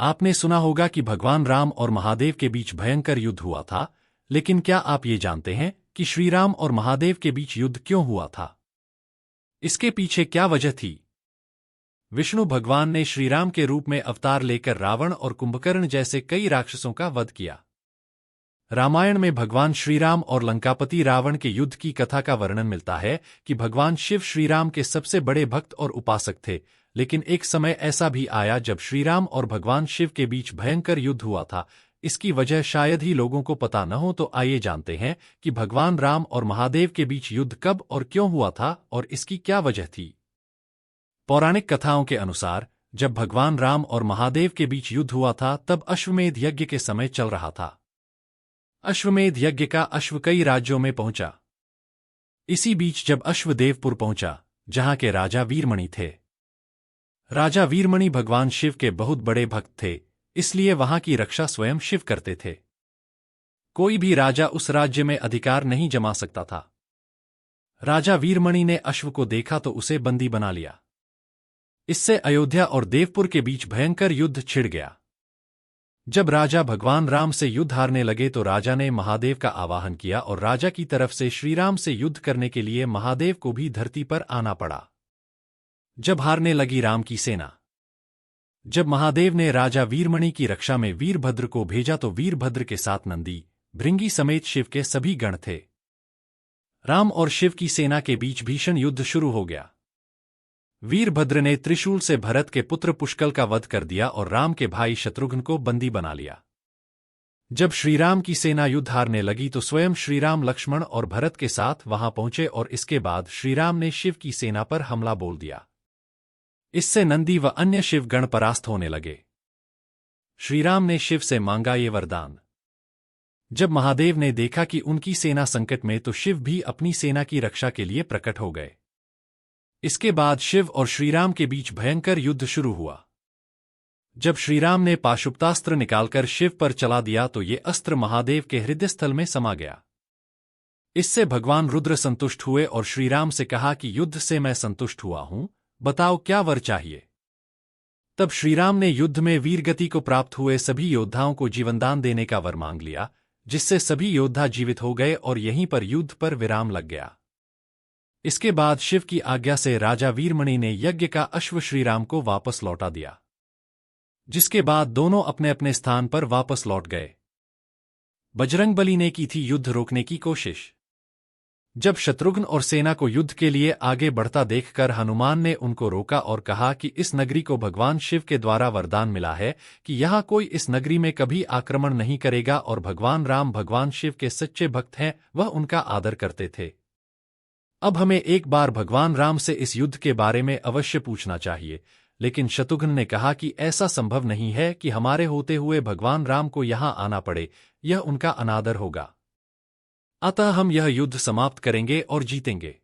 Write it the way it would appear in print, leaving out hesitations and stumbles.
आपने सुना होगा कि भगवान राम और महादेव के बीच भयंकर युद्ध हुआ था, लेकिन क्या आप ये जानते हैं कि श्री राम और महादेव के बीच युद्ध क्यों हुआ था? इसके पीछे क्या वजह थी? विष्णु भगवान ने श्रीराम के रूप में अवतार लेकर रावण और कुंभकर्ण जैसे कई राक्षसों का वध किया। रामायण में भगवान श्रीराम और लंकापति रावण के युद्ध की कथा का वर्णन मिलता है कि भगवान शिव श्रीराम के सबसे बड़े भक्त और उपासक थे, लेकिन एक समय ऐसा भी आया जब श्रीराम और भगवान शिव के बीच भयंकर युद्ध हुआ था। इसकी वजह शायद ही लोगों को पता न हो, तो आइए जानते हैं कि भगवान राम और महादेव के बीच युद्ध कब और क्यों हुआ था और इसकी क्या वजह थी। पौराणिक कथाओं के अनुसार जब भगवान राम और महादेव के बीच युद्ध हुआ था तब अश्वमेध यज्ञ के समय चल रहा था। अश्वमेध यज्ञ का अश्व कई राज्यों में पहुंचा। इसी बीच जब अश्व देवपुर पहुंचा, जहां के राजा वीरमणि थे। राजा वीरमणि भगवान शिव के बहुत बड़े भक्त थे, इसलिए वहां की रक्षा स्वयं शिव करते थे। कोई भी राजा उस राज्य में अधिकार नहीं जमा सकता था। राजा वीरमणि ने अश्व को देखा तो उसे बंदी बना लिया। इससे अयोध्या और देवपुर के बीच भयंकर युद्ध छिड़ गया। जब राजा भगवान राम से युद्ध हारने लगे तो राजा ने महादेव का आवाहन किया और राजा की तरफ से श्रीराम से युद्ध करने के लिए महादेव को भी धरती पर आना पड़ा। जब हारने लगी राम की सेना, जब महादेव ने राजा वीरमणि की रक्षा में वीरभद्र को भेजा तो वीरभद्र के साथ नंदी, भृंगी समेत शिव के सभी गण थे। राम और शिव की सेना के बीच भीषण युद्ध शुरू हो गया। वीरभद्र ने त्रिशूल से भरत के पुत्र पुष्कल का वध कर दिया और राम के भाई शत्रुघ्न को बंदी बना लिया। जब श्रीराम की सेना युद्ध हारने लगी तो स्वयं श्रीराम लक्ष्मण और भरत के साथ वहां पहुंचे और इसके बाद श्रीराम ने शिव की सेना पर हमला बोल दिया। इससे नंदी व अन्य शिव गण परास्त होने लगे। श्रीराम ने शिव से मांगा ये वरदान। जब महादेव ने देखा कि उनकी सेना संकट में तो शिव भी अपनी सेना की रक्षा के लिए प्रकट हो गए। इसके बाद शिव और श्रीराम के बीच भयंकर युद्ध शुरू हुआ। जब श्रीराम ने पाशुपतास्त्र निकालकर शिव पर चला दिया तो ये अस्त्र महादेव के हृदय स्थल में समा गया। इससे भगवान रुद्र संतुष्ट हुए और श्रीराम से कहा कि युद्ध से मैं संतुष्ट हुआ हूं, बताओ क्या वर चाहिए। तब श्रीराम ने युद्ध में वीरगति को प्राप्त हुए सभी योद्धाओं को जीवनदान देने का वर मांग लिया, जिससे सभी योद्धा जीवित हो गए और यहीं पर युद्ध पर विराम लग गया। इसके बाद शिव की आज्ञा से राजा वीरमणि ने यज्ञ का अश्व श्रीराम को वापस लौटा दिया, जिसके बाद दोनों अपने अपने स्थान पर वापस लौट गए। बजरंगबली ने की थी युद्ध रोकने की कोशिश। जब शत्रुघ्न और सेना को युद्ध के लिए आगे बढ़ता देखकर हनुमान ने उनको रोका और कहा कि इस नगरी को भगवान शिव के द्वारा वरदान मिला है कि यहां कोई इस नगरी में कभी आक्रमण नहीं करेगा और भगवान राम भगवान शिव के सच्चे भक्त हैं, वह उनका आदर करते थे। अब हमें एक बार भगवान राम से इस युद्ध के बारे में अवश्य पूछना चाहिए, लेकिन शत्रुघ्न ने कहा कि ऐसा संभव नहीं है कि हमारे होते हुए भगवान राम को यहां आना पड़े, यह उनका अनादर होगा। अतः हम यह युद्ध समाप्त करेंगे और जीतेंगे।